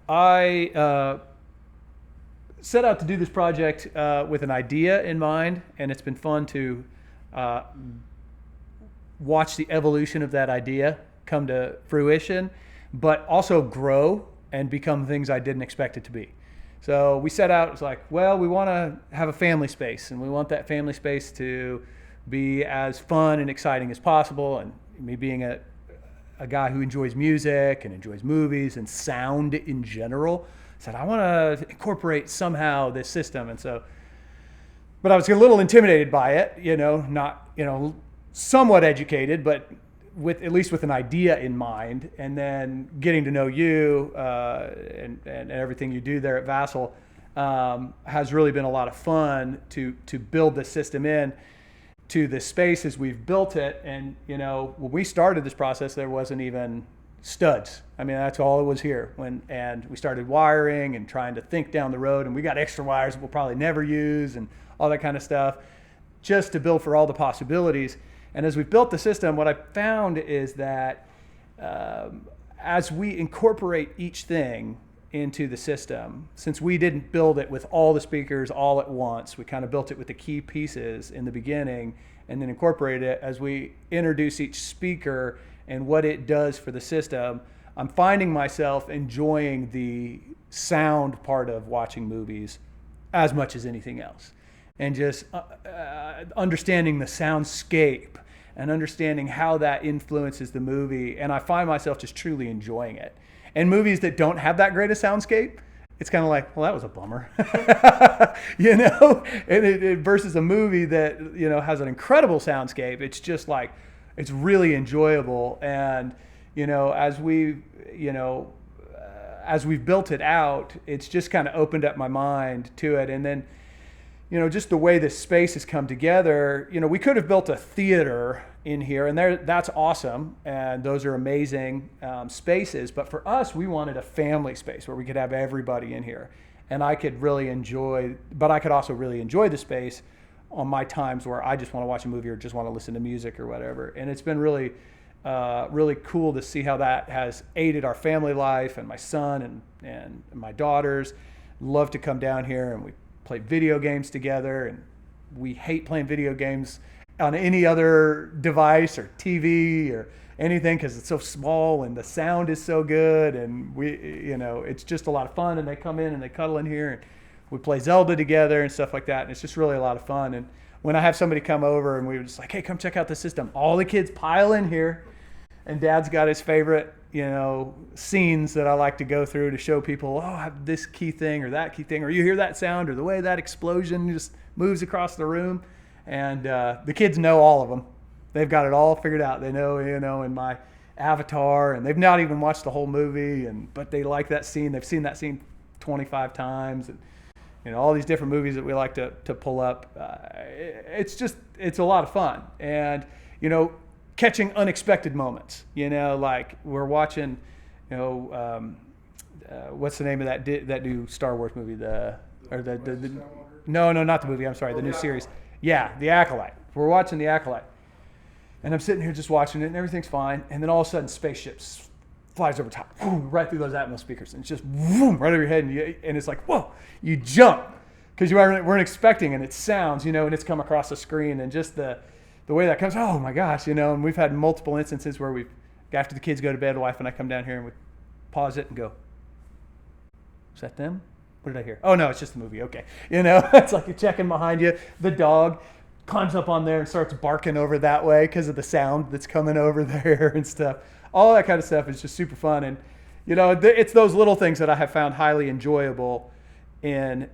I set out to do this project with an idea in mind, and it's been fun to uh, watch the evolution of that idea come to fruition, but also grow and become things I didn't expect it to be. So we set out, it's like, well, we want to have a family space, and we want that family space to be as fun and exciting as possible. And me being a guy who enjoys music and enjoys movies and sound in general, said, I want to incorporate somehow this system. And so, but I was a little intimidated by it, not, somewhat educated, but with at least with an idea in mind, and then getting to know you and everything you do there at Vassal has really been a lot of fun to build the system in to the space as we've built it. And when we started this process, there wasn't even studs. I mean, that's all it was here. And we started wiring and trying to think down the road, and we got extra wires that we'll probably never use and all that kind of stuff, just to build for all the possibilities. And as we've built the system, what I found is that as we incorporate each thing into the system, since we didn't build it with all the speakers all at once, we kind of built it with the key pieces in the beginning and then incorporated it as we introduce each speaker and what it does for the system. I'm finding myself enjoying the sound part of watching movies as much as anything else. And just understanding the soundscape and understanding how that influences the movie. And I find myself just truly enjoying it. And movies that don't have that great a soundscape, it's kind of like, well, that was a bummer, and it versus a movie that, has an incredible soundscape. It's just like, it's really enjoyable. And, as we've built it out, it's just kind of opened up my mind to it. And then, just the way this space has come together, we could have built a theater in here, and that's awesome, and those are amazing spaces. But for us, we wanted a family space where we could have everybody in here, and I could really enjoy, but I could also really enjoy the space on my times where I just want to watch a movie or just want to listen to music or whatever. And it's been really, really cool to see how that has aided our family life, and my son and my daughters love to come down here, and we play video games together, and we hate playing video games on any other device or TV or anything because it's so small and the sound is so good, and it's just a lot of fun. And they come in and they cuddle in here, and we play Zelda together and stuff like that, and it's just really a lot of fun. And when I have somebody come over and we were just like, hey, come check out the system, all the kids pile in here, and Dad's got his favorite scenes that I like to go through to show people, I have this key thing or that key thing, or you hear that sound or the way that explosion just moves across the room. And the kids know all of them. They've got it all figured out. They know, in my avatar, and they've not even watched the whole movie, but they like that scene. They've seen that scene 25 times. And, all these different movies that we like to pull up. It's a lot of fun. And, catching unexpected moments, like we're watching, what's the name of that new Star Wars movie? No, not the movie. I'm sorry, the new series. Yeah, The Acolyte. We're watching The Acolyte, and I'm sitting here just watching it, and everything's fine. And then all of a sudden, spaceships flies over top, right through those Atmos speakers, and it's just right over your head, and it's like, whoa! You jump because you weren't expecting, and it sounds, and it's come across the screen, and just the way that comes, oh my gosh, and we've had multiple instances where after the kids go to bed, the wife and I come down here and we pause it and go, is that them? What did I hear? Oh no, it's just the movie, okay. It's like you're checking behind you. The dog climbs up on there and starts barking over that way because of the sound that's coming over there and stuff. All that kind of stuff is just super fun. And, it's those little things that I have found highly enjoyable in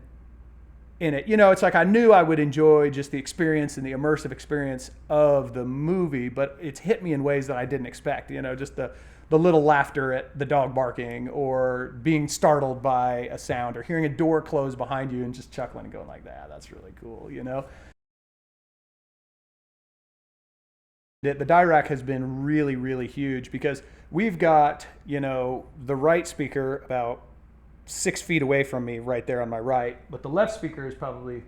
it. It's like I knew I would enjoy just the experience and the immersive experience of the movie, but it's hit me in ways that I didn't expect. Just the little laughter at the dog barking, or being startled by a sound, or hearing a door close behind you and just chuckling and going like that. That's really cool, The die rack has been really, really huge because we've got, the right speaker about 6 feet away from me right there on my right, but the left speaker is probably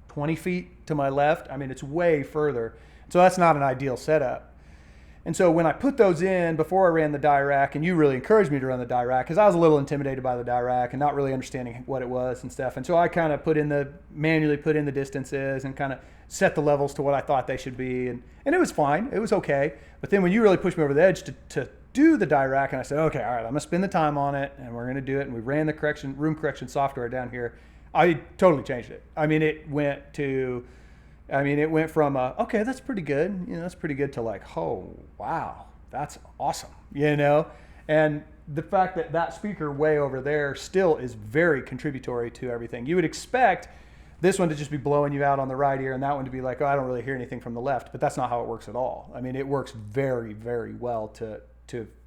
20 feet to my left. I mean, it's way further. So that's not an ideal setup. And so when I put those in before I ran the die rack, and you really encouraged me to run the die rack because I was a little intimidated by the die rack and not really understanding what it was and stuff. And so I kind of manually put in the distances and kind of set the levels to what I thought they should be. And it was fine. It was okay. But then when you really pushed me over the edge to do the die rack, and I said, okay, all right, I'm going to spend the time on it and we're going to do it. And we ran the room correction software down here. I totally changed it. I mean, it went from, okay, that's pretty good. That's pretty good to like, oh, wow, that's awesome, And the fact that that speaker way over there still is very contributory to everything. You would expect this one to just be blowing you out on the right ear and that one to be like, oh, I don't really hear anything from the left, but that's not how it works at all. I mean, it works very, very well to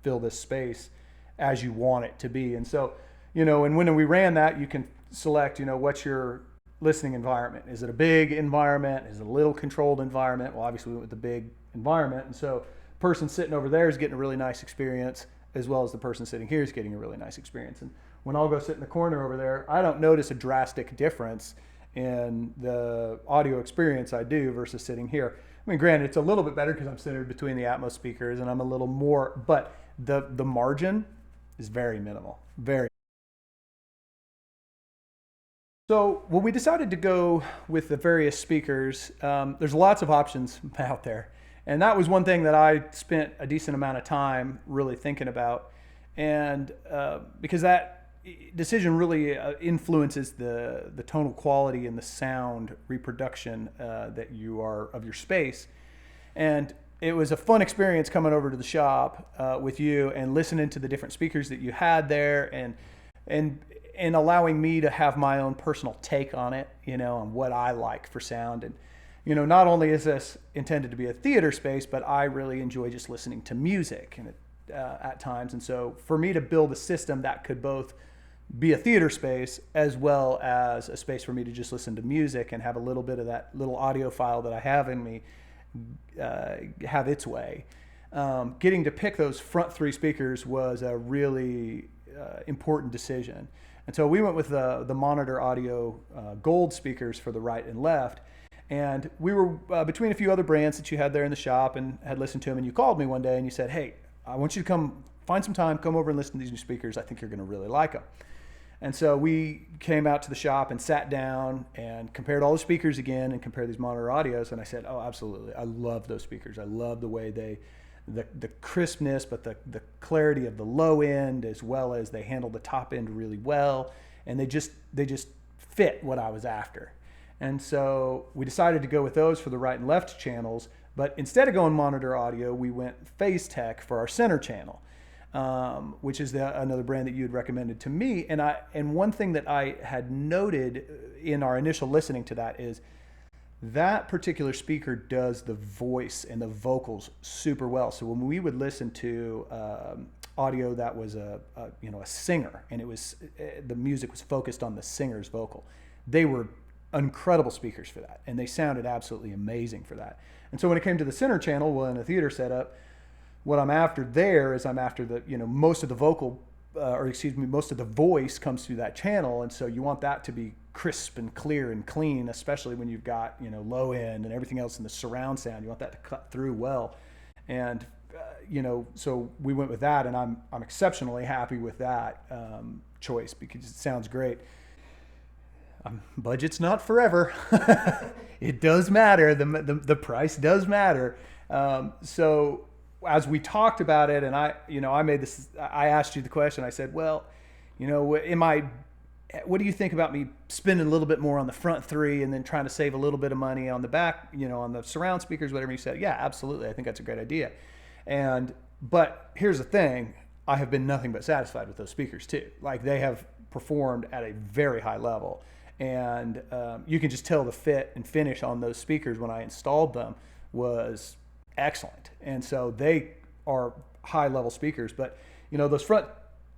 fill this space as you want it to be. And so, and when we ran that, you can select, what's your listening environment. Is it a big environment? Is it a little controlled environment? Well, obviously we went with the big environment. And so the person sitting over there is getting a really nice experience as well as the person sitting here is getting a really nice experience. And when I'll go sit in the corner over there, I don't notice a drastic difference in the audio experience I do versus sitting here. I mean, granted, it's a little bit better because I'm centered between the Atmos speakers and I'm a little more, but the margin is very minimal, very. So when we decided to go with the various speakers, there's lots of options out there. And that was one thing that I spent a decent amount of time really thinking about. And because that decision really influences the tonal quality and the sound reproduction that you are of your space. And it was a fun experience coming over to the shop with you and listening to the different speakers that you had there and allowing me to have my own personal take on it, on what I like for sound. And, not only is this intended to be a theater space, but I really enjoy just listening to music and at times. And so for me to build a system that could both be a theater space as well as a space for me to just listen to music and have a little bit of that little audio file that I have in me have its way. Getting to pick those front three speakers was a really important decision. And so we went with the Monitor Audio Gold speakers for the right and left. And we were between a few other brands that you had there in the shop and had listened to them. And you called me one day and you said, hey, I want you to come find some time, come over and listen to these new speakers. I think you're going to really like them. And so we came out to the shop and sat down and compared all the speakers again and compared these Monitor Audios. And I said, oh, absolutely. I love those speakers. I love the way the crispness, but the clarity of the low end, as well as they handle the top end really well. And they just fit what I was after. And so we decided to go with those for the right and left channels. But instead of going Monitor Audio, we went Phase Tech for our center channel, which is another brand that you had recommended to me. And one thing that I had noted in our initial listening to that is that particular speaker does the voice and the vocals super well. So when we would listen to audio that was a singer, and the music was focused on the singer's vocal, they were incredible speakers for that, and they sounded absolutely amazing for that. And so when it came to the center channel, well, in a theater setup, what I'm after there is I'm after most of the vocal, most of the voice comes through that channel, and so you want that to be crisp and clear and clean, especially when you've got low end and everything else in the surround sound. You want that to cut through well, and so we went with that, and I'm exceptionally happy with that choice because it sounds great. Budget's not forever. It does matter. The price does matter. So as we talked about it, and I asked you the question. I said, well, what do you think about me spending a little bit more on the front three and then trying to save a little bit of money on the back, on the surround speakers, whatever you said? Yeah, absolutely. I think that's a great idea. But here's the thing. I have been nothing but satisfied with those speakers too. Like, they have performed at a very high level. And you can just tell the fit and finish on those speakers when I installed them was excellent. And so they are high level speakers, but those front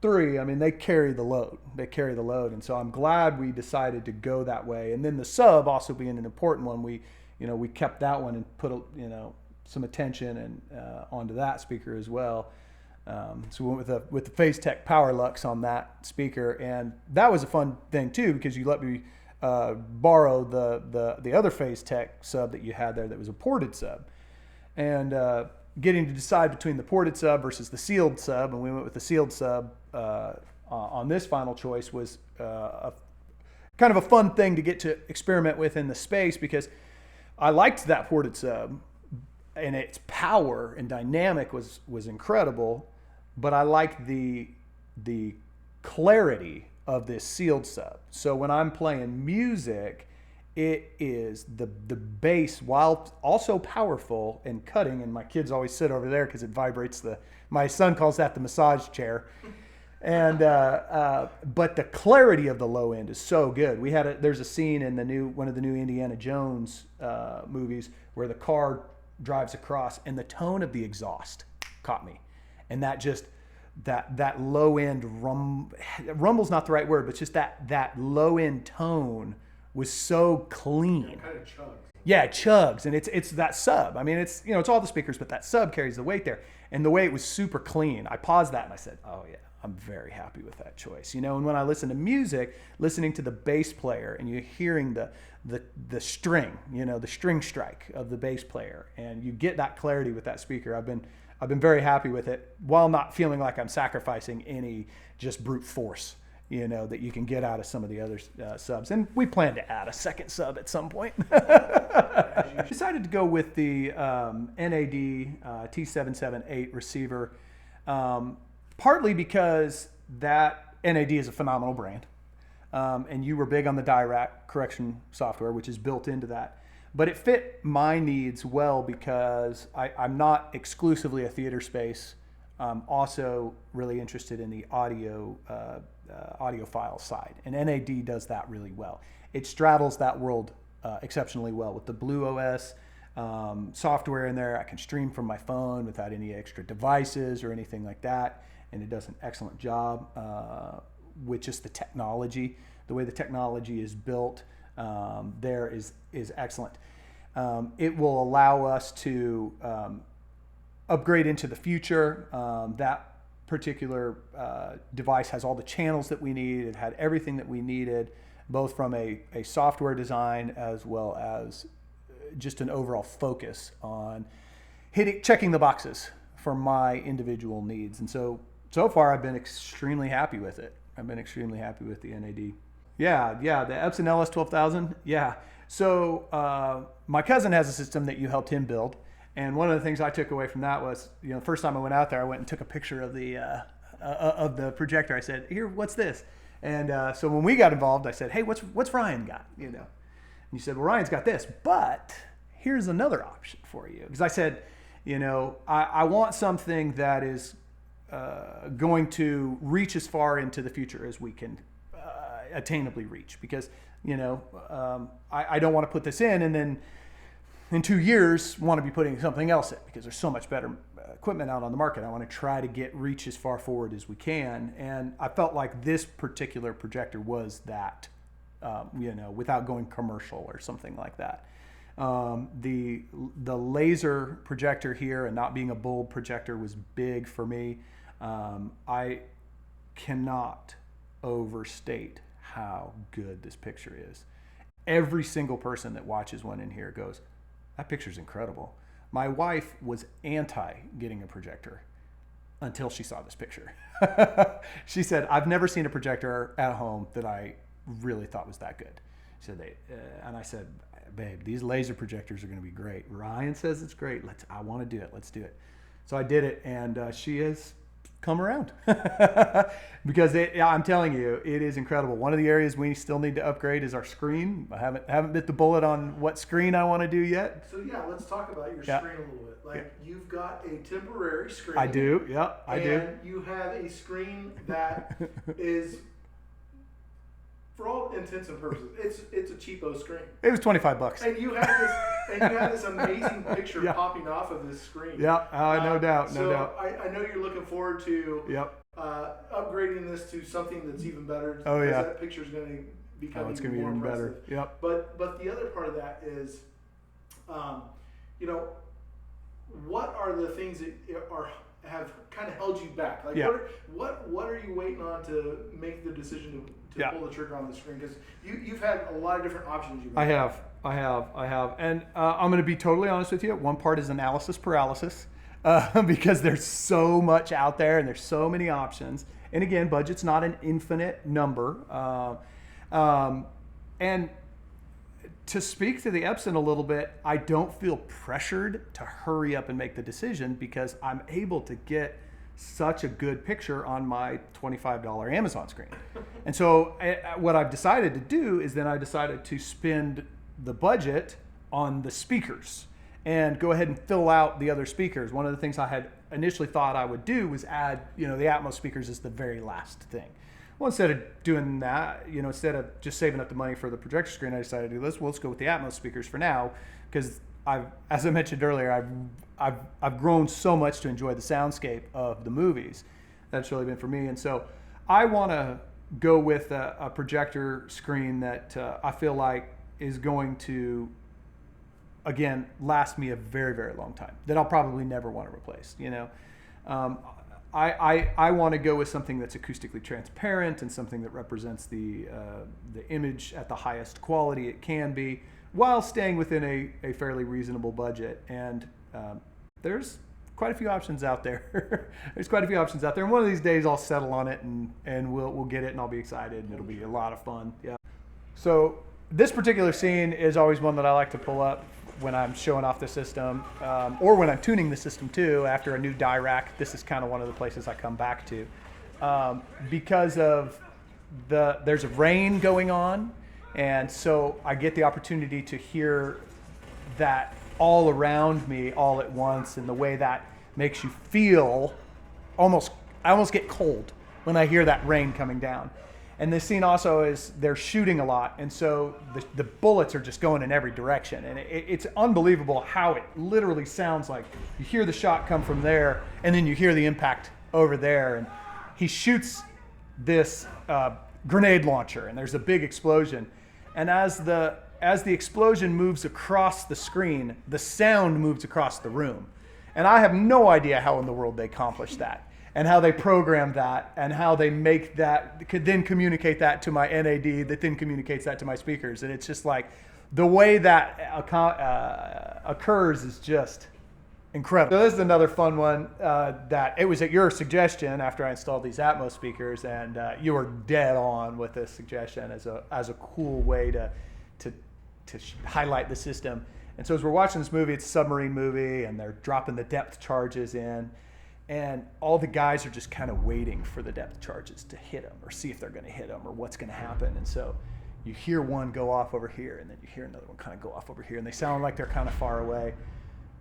three, I mean, they carry the load. And so I'm glad we decided to go that way. And then the sub also being an important one, we kept that one and put some attention and onto that speaker as well. So we went with the Phase Tech Power Lux on that speaker, and that was a fun thing too because you let me borrow the other Phase Tech sub that you had there that was a ported sub, and getting to decide between the ported sub versus the sealed sub, and we went with the sealed sub on this final choice, was kind of a fun thing to get to experiment with in the space, because I liked that ported sub and its power and dynamic was incredible, but I liked the clarity of this sealed sub. So when I'm playing music, it is the bass, while also powerful and cutting, and my kids always sit over there because it vibrates my son calls that the massage chair. And but the clarity of the low end is so good. There's a scene in one of the new Indiana Jones movies where the car drives across, and the tone of the exhaust caught me, and that low end rumble's not the right word, but just that low end tone was so clean. It kind of chugs. Yeah, it chugs, and it's that sub. I mean, it's all the speakers, but that sub carries the weight there, and the way it was super clean. I paused that and I said, oh yeah, I'm very happy with that choice. And when I listen to music, listening to the bass player, and you're hearing the string, the string strike of the bass player, and you get that clarity with that speaker. I've been very happy with it, while not feeling like I'm sacrificing any just brute force, that you can get out of some of the other subs. And we plan to add a second sub at some point. Decided to go with the NAD T778 receiver, partly because that NAD is a phenomenal brand. And you were big on the die-rack correction software, which is built into that. But it fit my needs well, because I'm not exclusively a theater space. I'm also really interested in the audiophile side, and NAD does that really well. It straddles that world exceptionally well with the Blue OS software in there. I can stream from my phone without any extra devices or anything like that, and it does an excellent job with just the technology. The way the technology is built there is excellent. It will allow us to upgrade into the future. That particular device has all the channels that we need. It had everything that we needed, both from a software design as well as just an overall focus on checking the boxes for my individual needs. And so far I've been extremely happy with it. I've been extremely happy with the NAD. Yeah, the Epson LS12000. Yeah. So my cousin has a system that you helped him build. And one of the things I took away from that was, the first time I went out there, I went and took a picture of the projector. I said, "Here, what's this?" And so when we got involved, I said, "Hey, what's Ryan got?" And you said, "Well, Ryan's got this, but here's another option for you." Because I said, I want something that is going to reach as far into the future as we can attainably reach. Because I don't want to put this in and then in 2 years want to be putting something else in, because there's so much better equipment out on the market. I want to try to reach as far forward as we can. And I felt like this particular projector was that, without going commercial or something like that. The laser projector here, and not being a bulb projector, was big for me. I cannot overstate how good this picture is. Every single person that watches one in here goes, "That picture's incredible." My wife was anti getting a projector until she saw this picture. She said, "I've never seen a projector at home that I really thought was that good." She said, and I said, "Babe, these laser projectors are going to be great. Ryan says it's great. I want to do it. Let's do it." So I did it, and she has come around because I'm telling you, it is incredible. One of the areas we still need to upgrade is our screen. I haven't bit the bullet on what screen I want to do yet. So yeah, let's talk about your screen a little bit. You've got a temporary screen. I do. Yeah, I do. And you have a screen that is, for all intents and purposes, it's a cheapo screen. It was $25. And you have this amazing picture popping off of this screen. Yeah, no doubt. I know you're looking forward to upgrading this to something that's even better. Oh yeah. That picture is going to become it's going to be more even impressive. better. Yep. But the other part of that is, what are the things that have kind of held you back? What are you waiting on to make the decision to pull the trigger on the screen? Because you've had a lot of different options. I have, and I'm going to be totally honest with you. One part is analysis paralysis. because there's so much out there and there's so many options. And again, budget's not an infinite number. And to speak to the Epson a little bit, I don't feel pressured to hurry up and make the decision because I'm able to get such a good picture on my $25 Amazon screen. And so what I've decided to do is then I decided to spend the budget on the speakers and go ahead and fill out the other speakers. One of the things I had initially thought I would do was add, the Atmos speakers as the very last thing. Well, instead of doing that, instead of just saving up the money for the projector screen, I decided to do this. Well, let's go with the Atmos speakers for now, because as I mentioned earlier, I've grown so much to enjoy the soundscape of the movies. That's really been for me. And so I want to go with a projector screen that I feel like is going to, again, last me a very, very long time, that I'll probably never want to replace. I want to go with something that's acoustically transparent and something that represents the image at the highest quality it can be, while staying within a fairly reasonable budget. And there's quite a few options out there. There's quite a few options out there. And one of these days I'll settle on it and we'll get it and I'll be excited and it'll be a lot of fun. Yeah. So this particular scene is always one that I like to pull up when I'm showing off the system, or when I'm tuning the system too. After a new die rack, this is kind of one of the places I come back to, because of there's rain going on, and so I get the opportunity to hear that all around me all at once, and the way that makes you feel I almost get cold when I hear that rain coming down. And this scene also is, they're shooting a lot, and so the bullets are just going in every direction. And it's unbelievable how it literally sounds like you hear the shot come from there, and then you hear the impact over there. And he shoots this grenade launcher, and there's a big explosion. And as the explosion moves across the screen, the sound moves across the room. And I have no idea how in the world they accomplished that, and how they program that, and how they make that, could then communicate that to my NAD, that then communicates that to my speakers. And it's just like, the way that occurs is just incredible. So this is another fun one that it was at your suggestion after I installed these Atmos speakers, and you were dead on with this suggestion as a cool way to highlight the system. And so as we're watching this movie, it's a submarine movie, and they're dropping the depth charges in. And all the guys are just kind of waiting for the depth charges to hit them, or see if they're going to hit them, or what's going to happen. And so you hear one go off over here, and then you hear another one kind of go off over here, and they sound like they're kind of far away.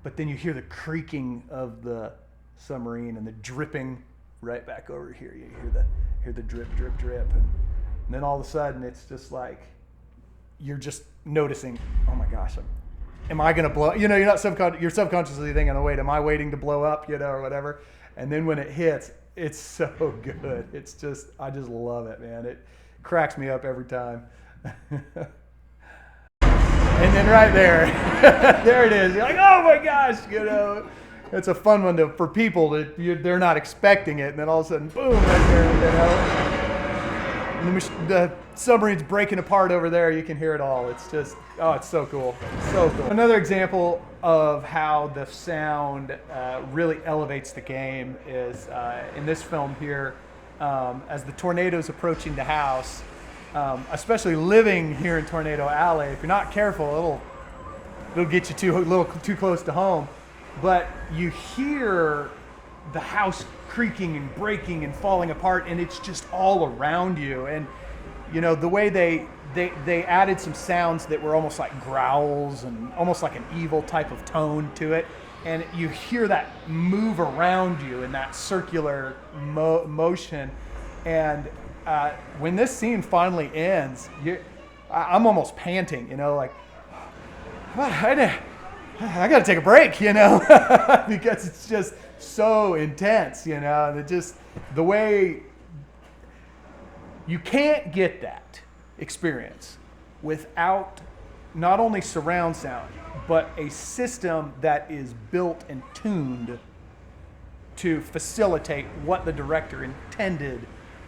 But then you hear the creaking of the submarine and the dripping right back over here. You hear the drip, drip, drip. And then all of a sudden, it's just like, you're just noticing, oh my gosh, am I going to blow? You're not you're subconsciously thinking, oh wait, am I waiting to blow up, or whatever. And then when it hits, it's so good. It's just, I just love it, man. It cracks me up every time. And then right there, there it is. You're like, oh my gosh, it's a fun one for people that they're not expecting it, and then all of a sudden, boom, right there, And the submarine's breaking apart over there. You can hear it all. It's just, it's so cool. So cool. Another example of how the sound really elevates the game is in this film here, as the tornado's approaching the house, especially living here in Tornado Alley. If you're not careful, it'll get you a little too close to home. But you hear the house creaking and breaking and falling apart, and it's just all around you. And the way they added some sounds that were almost like growls and almost like an evil type of tone to it, and you hear that move around you in that circular motion. And when this scene finally ends, I'm almost panting, like, I got to take a break, because it's just so intense, and it just, the way you can't get that experience without not only surround sound, but a system that is built and tuned to facilitate what the director intended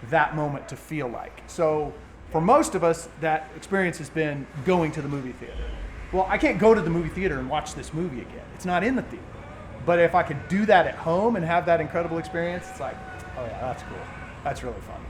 that moment to feel like. So for most of us, that experience has been going to the movie theater. Well, I can't go to the movie theater and watch this movie again. It's not in the theater. But if I could do that at home and have that incredible experience, it's like, oh yeah, that's cool. That's really fun.